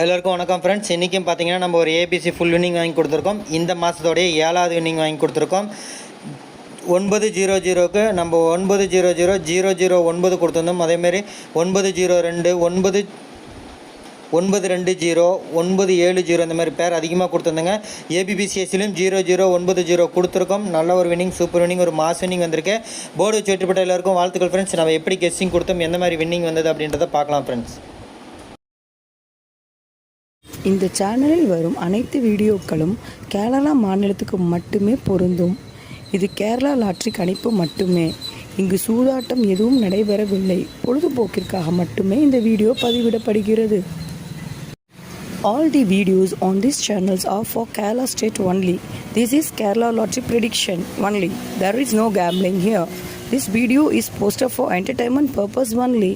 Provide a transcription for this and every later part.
எல்லாருக்கும் வணக்கம் ஃப்ரெண்ட்ஸ். இன்றைக்கும் பார்த்தீங்கன்னா நம்ம ஒரு ஏபிசி ஃபுல் வின்னிங் வாங்கி கொடுத்துருக்கோம். இந்த மாதத்தோடைய 7வது வின்னிங் வாங்கி கொடுத்துருக்கோம். 900க்கு நம்ம 900 கொடுத்துருந்தோம். அதேமாரி 902 920 970 இந்த மாதிரி பேர் அதிகமாக கொடுத்துருந்தேங்க. ஏபிபிசிஎஸ்சிலையும் 0090 கொடுத்துருக்கோம். நல்ல ஒரு வின்னிங், சூப்பர் வின்னிங், ஒரு மாஸ் வின்னிங் வந்திருக்கு. போர்டு வச்சு வெற்றிப்பட்ட எல்லாருக்கும் வாழ்த்துக்கள் ஃப்ரெண்ட்ஸ். நம்ம எப்படி கெஸ்ஸிங் கொடுத்தோம், எந்த மாதிரி வின்னிங் வந்தது அப்படின்றத பார்க்கலாம் ஃப்ரெண்ட்ஸ். இந்த சேனலில் வரும் அனைத்து வீடியோக்களும் கேரளா மாநிலத்துக்கு மட்டுமே பொருந்தும். இது கேரளா லாட்டரி கணிப்பு மட்டுமே. இங்கு சூதாட்டம் எதுவும் நடைபெறவில்லை. பொழுதுபோக்கிற்காக மட்டுமே இந்த video பதிவிடப்படுகிறது. All the videos on these channels are for Kerala state only. This is Kerala lottery prediction only. There is no gambling here. This video is posted for entertainment purpose only.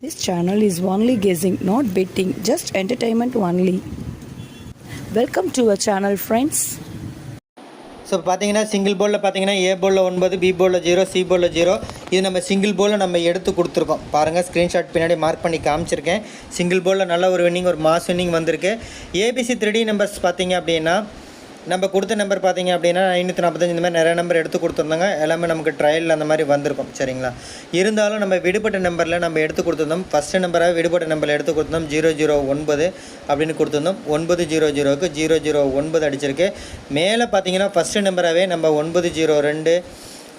This channel is only guessing, not betting, just entertainment only. Welcome to our channel friends. So பார்த்தீங்கன்னா single போர்டில் பார்த்தீங்கன்னா ஏ போர்டில் 9, B போர்டில் 0, C போர்டில் 0. இது நம்ம single போர்டில் நம்ம எடுத்து கொடுத்துருக்கோம். பாருங்கள், ஸ்க்ரீன்ஷாட் பின்னாடி மார்க் பண்ணி காமிச்சிருக்கேன். சிங்கிள் போர்டில் நல்ல ஒரு வின்னிங், ஒரு மாஸ் வின்னிங் வந்திருக்கு. ஏபிசி 3D நம்பர்ஸ் பார்த்தீங்க அப்படின்னா நம்ம கொடுத்த நம்பர் பார்த்தீங்க அப்படின்னா 545 இந்த மாதிரி நிறைய நம்பர் எடுத்து கொடுத்துருந்தாங்க. எல்லாமே நமக்கு ட்ரையலில் அந்த மாதிரி வந்திருக்கும், சரிங்களா. இருந்தாலும் நம்ம விடுபட்ட நம்பரில் நம்ம எடுத்து கொடுத்துருந்தோம். ஃபஸ்ட்டு நம்பராக விடுபட்ட நம்பரில் எடுத்து கொடுத்துருந்தோம். 009 அப்படின்னு கொடுத்துருந்தோம். 900க்கு 009 அடிச்சிருக்கு. மேலே பார்த்தீங்கன்னா ஃபஸ்ட்டு நம்பராகவே நம்ம 902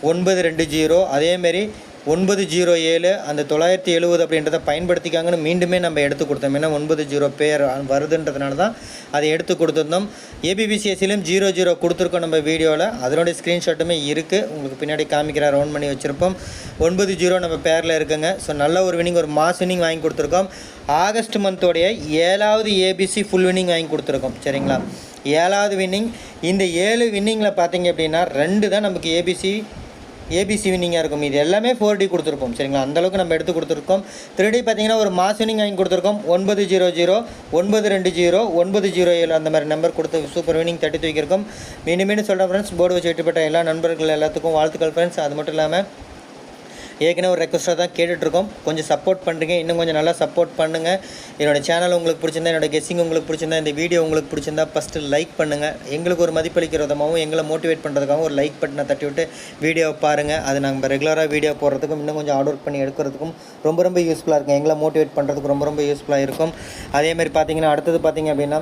920 அதேமாரி 907 அந்த 970 அப்படின்றத பயன்படுத்திக்காங்கன்னு மீண்டுமே நம்ம எடுத்து கொடுத்தோம். ஏன்னா 90 பேர் வருதுன்றதுனால தான் அதை எடுத்து கொடுத்துருந்தோம். ஏபிபிசிஎஸ்சிலையும் 00 கொடுத்துருக்கோம் நம்ம வீடியோவில். அதனுடைய ஸ்க்ரீன்ஷாட்டுமே இருக்குது, உங்களுக்கு பின்னாடி காமிக்கிற ரவுண்ட் பண்ணி வச்சுருப்போம். 90 நம்ம பேரில் இருக்குங்க. ஸோ நல்ல ஒரு வின்னிங், ஒரு மாஸ் வின்னிங் வாங்கி கொடுத்துருக்கோம். ஆகஸ்ட் மந்தோடைய 7வது ஏபிசி ஃபுல் வின்னிங் வாங்கி கொடுத்துருக்கோம், சரிங்களா. 7வது வின்னிங். இந்த 7 வின்னிங்கில் பார்த்தீங்க அப்படின்னா 2 தான் நமக்கு ஏபிசி வின்னிங்காக இருக்கும். இது எல்லாமே 4D கொடுத்துருப்போம், சரிங்களா. அந்தளவுக்கு நம்ம எடுத்து கொடுத்துருக்கோம். 3D பார்த்தீங்கன்னா ஒரு மாஸ் வின்னிங் வாங்கி கொடுத்துருக்கோம். 900 920 907 அந்த மாதிரி நம்பர் கொடுத்து சூப்பர் வின்னிங் தட்டி தூக்கியிருக்கோம். மீண்டும் சொல்கிறேன் ஃப்ரெண்ட்ஸ், போர்டு வச்சு வெற்றிப்பட்ட எல்லா நண்பர்கள் எல்லாத்துக்கும் வாழ்த்துக்கள் ஃப்ரெண்ட்ஸ். அது மட்டும் இல்லாமல் ஏற்கனவே ஒரு ரெக்வஸ்ட்டாக தான் கேட்டுட்ருக்கோம். கொஞ்சம் சப்போர்ட் பண்ணுறீங்க, இன்னும் கொஞ்சம் நல்லா சப்போர்ட் பண்ணுங்கள். என்னோடய சேனல் உங்களுக்கு பிடிச்சிருந்தா, என்னோடய கெஸ்ஸிங் உங்களுக்கு பிடிச்சிருந்தா, இந்த வீடியோ உங்களுக்கு பிடிச்சிருந்தா ஃபஸ்ட்டு லைக் பண்ணுங்கள். எங்களுக்கு ஒரு மதிப்பளிக்கிற விதமாகவும் எங்களை மோட்டிவேட் பண்ணுறதுக்காகவும் ஒரு லைக் பட்டனை தட்டி விட்டு வீடியோவை பாருங்கள். அது நாங்கள் ரெகுலராக வீடியோ போடுறதுக்கும் இன்னும் கொஞ்சம் ஆர்டர் பண்ணி எடுக்கிறதுக்கும் ரொம்ப யூஸ்ஃபுல்லாக இருக்கும். எங்களை மோட்டிவேட் பண்ணுறதுக்கு ரொம்ப யூஸ்ஃபுல்லாக இருக்கும். அதேமாதிரி பார்த்தீங்கன்னா அடுத்தது பார்த்தீங்க அப்படின்னா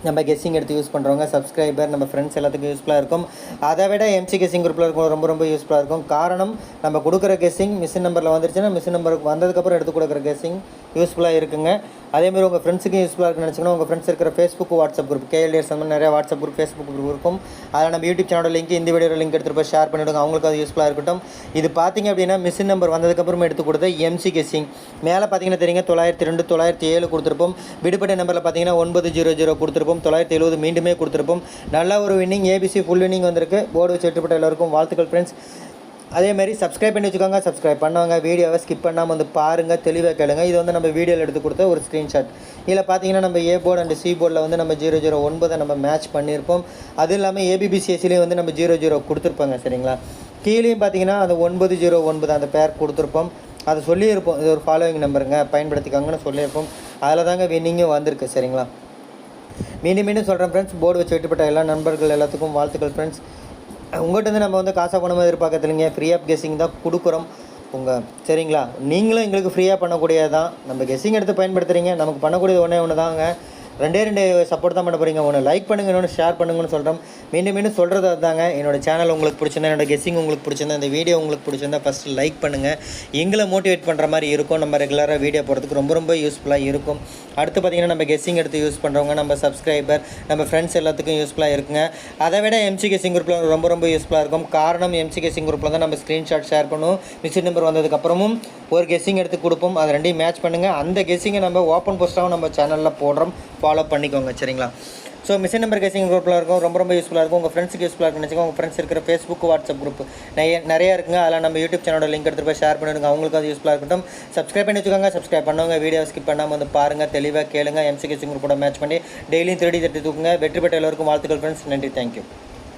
நம்ம கெஸ்ஸிங் எடுத்து யூஸ் பண்ணுறவங்க சப்ஸ்கிரைபர் நம்ம ஃப்ரெண்ட்ஸ் எல்லாத்துக்கும் யூஸ்ஃபுல்லாக இருக்கும். அதை விட எம்சி கெஸ்ஸிங் குரூப்பில் இருக்கும் ரொம்ப யூஸ்ஃபுல்லாக இருக்கும். காரணம், நம்ம கொடுக்குற கெஸ்ஸிங் மிஷின் நம்பரில் வந்துருச்சுன்னா மிஷின் நம்பருக்கு வந்ததுக்கப்புறம் எடுத்து கொடுக்குற கெஸ்ஸிங் யூஸ்ஃபுல்லாக இருக்குங்க. அதேமாதிரி உங்கள் ஃப்ரெண்ட்ஸுக்கும் யூஸ்ஃபுல்லாக இருக்குன்னு நினச்சிங்கன்னா உங்கள் ஃப்ரெண்ட்ஸ் இருக்கிற ஃபேஸ்புக், வாட்ஸ்அப் குரூப், கேஎல்டிஎஸ் அந்த மாதிரி நிறைய வாட்ஸ்அப் குரூப், ஃபேஸ்புக் குரூப் இருக்கும். அதில் நம்ம யூடியூப் சேனலோட லிங்க், இந்த வீடியோட லிங்க் எடுத்துகிட்டு போய் ஷேர் பண்ணிவிடுங்க. அவங்களுக்கு அது யூஸ்ஃபுல்லாக இருக்கட்டும். இது பார்த்தீங்க அப்படின்னா மிஷின் நம்பர் வந்ததுக்கப்புறமா எடுத்து கொடுத்த எம்சி கெஸ்ஸிங். மேலே பார்த்தீங்கன்னா தெரியுங்க 902 907 கொடுத்துருப்போம். விடுபட்ட நம்பரில் பார்த்தீங்கன்னா 900 கொடுத்துருப்போம். 970 மீண்டுமே கொடுத்துருப்போம். நல்ல ஒரு வின்னிங், ஏபிசி ஃபுல் வின்னிங் வந்திருக்கு. போர்டு வச்சு வெற்றிப்பட்ட எல்லாருக்கும் வாழ்த்துக்கள் ஃப்ரெண்ட்ஸ். அதேமாதிரி சப்ஸ்கிரைப் பண்ணி வச்சுக்கோங்க. சப்ஸ்கிரைப் பண்ணவங்க வீடியோவை ஸ்கிப் பண்ணாமல் வந்து பாருங்கள், தெளிவாக கேளுங்க. இது வந்து நம்ம வீடியோவில் எடுத்து கொடுத்த ஒரு ஸ்க்ரீன்ஷாட். இதில் பார்த்தீங்கன்னா நம்ம ஏ போர்டு அண்ட் சி போர்டில் வந்து நம்ம 009 நம்ம மேட்ச் பண்ணியிருப்போம். அதுவும் இல்லாமல் ஏபிபிசிஎஸ்சிலையும் வந்து நம்ம 00 கொடுத்துருப்பாங்க, சரிங்களா. கீழேயும் பார்த்தீங்கன்னா அந்த 909 அந்த பேர் கொடுத்துருப்போம். அதை சொல்லியிருப்போம், இது ஒரு ஃபாலோவிங் நம்பருங்க, பயன்படுத்திக்காங்கன்னு சொல்லியிருப்போம். அதில் தாங்க வின்னிங்கும் வந்திருக்கு, சரிங்களா. மீண்டும் சொல்கிறேன் ஃப்ரெண்ட்ஸ், போர்டு வச்சு வெற்றிப்பட்ட எல்லா நண்பர்கள் எல்லாத்துக்கும் வாழ்த்துக்கள் ஃப்ரெண்ட்ஸ். உங்கள்கிட்ட நம்ம வந்து காசாக பணமாக எதிர்பார்க்கறதில்லைங்க, ஃப்ரீ ஆஃப் கெஸ்ஸிங் தான் கொடுக்குறோம் சரிங்களா. நீங்களும் எங்களுக்கு ஃப்ரீயாக பண்ணக்கூடியதான். நம்ம கெஸ்ஸிங் எடுத்து பயன்படுத்துகிறீங்க. நமக்கு பண்ணக்கூடியது ஒன்று தாங்க. 2 சப்போர்ட் தான் பண்ண போகிறீங்க. ஒன்று லைக் பண்ணுங்கள், இன்னொன்று ஷேர் பண்ணுங்கன்னு சொல்கிறோம். மீண்டும் சொல்கிறது அதுதாங்க. என்னோடய சேனல் உங்களுக்கு பிடிச்சிருந்தா, என்னோடய கெஸ்ஸிங் உங்களுக்கு பிடிச்சிருந்தா, இந்த வீடியோ உங்களுக்கு பிடிச்சிருந்தா ஃபஸ்ட்டு லைக் பண்ணுங்கள். எங்களை மோட்டிவேட் பண்ணுற மாதிரி இருக்கும். நம்ம ரெகுலராக வீடியோ போகிறதுக்கு ரொம்ப யூஸ்ஃபுல்லாக இருக்கும். அடுத்து பார்த்திங்கன்னா நம்ம கெஸ்ஸிங் எடுத்து யூஸ் பண்ணுறவங்க நம்ம சப்ஸ்கிரைபர் நம்ம ஃப்ரெண்ட்ஸ் எல்லாத்துக்கும் யூஸ்ஃபுல்லாக இருக்குங்க. அதை விட எம்சி கெஸ்ஸிங் குரூப்பில் ரொம்ப யூஸ்ஃபுல்லாக இருக்கும். காரணம், எம்சி கெஸ்ஸிங் குரூப்பில் தான் நம்ம ஸ்க்ரீன்ஷாட் ஷேர் பண்ணுவோம். மிஷின் நம்பர் வந்ததுக்கப்புறமும் ஒரு கெஸ்ஸிங் எடுத்து கொடுப்போம். அது 2 மேட்ச் பண்ணுங்கள். அந்த கெஸ்ஸிங்கை நம்ம ஓப்பன் போஸ்ட்டாகவும் நம்ம சேனலில் போடுறோம், ஃபாலோ பண்ணிக்கோங்க, சரிங்களா. ஸோ மிஷின் நம்பர் கெஸ்ஸிங் குரூப்பில் இருக்கும். ரொம்ப யூஸ்ஃபுல்லாக இருக்கும். உங்கள் ஃப்ரெண்ட்ஸுக்கு யூஸ்ஃபுல்லாக இருக்குன்னு வச்சுக்கோங்க. உங்கள் ஃப்ரெண்ட்ஸ் இருக்கிற ஃபேஸ்புக், வாட்ஸ்அப் குரூப் நிறையா இருக்குங்க. அதில் நம்ம யூடியூப் சேனலோட லிங்க் எடுத்துகிட்டு போய் ஷேர் பண்ணிவிடுங்க. அவங்களுக்கு அது யூஸ்ஃபுல்லாக இருக்கட்டும். சப்ஸ்கிரைப் பண்ணி வச்சுக்கோங்க. சப்ஸ்கிரைப் பண்ணவங்க வீடியோ ஸ்கிப் பண்ணாமல் வந்து பாருங்கள், தெளிவாக கேளுங்க. எம்சி கெஸ்ஸிங் குரூப்போட மேட்ச் பண்ணி டெய்லியும் 3D தட்டி தூக்குங்க. வெற்றி பெற்ற எல்லோருக்கும் வாழ்த்துக்கள் ஃப்ரெண்ட்ஸ். நன்றி, தேங்க்யூ.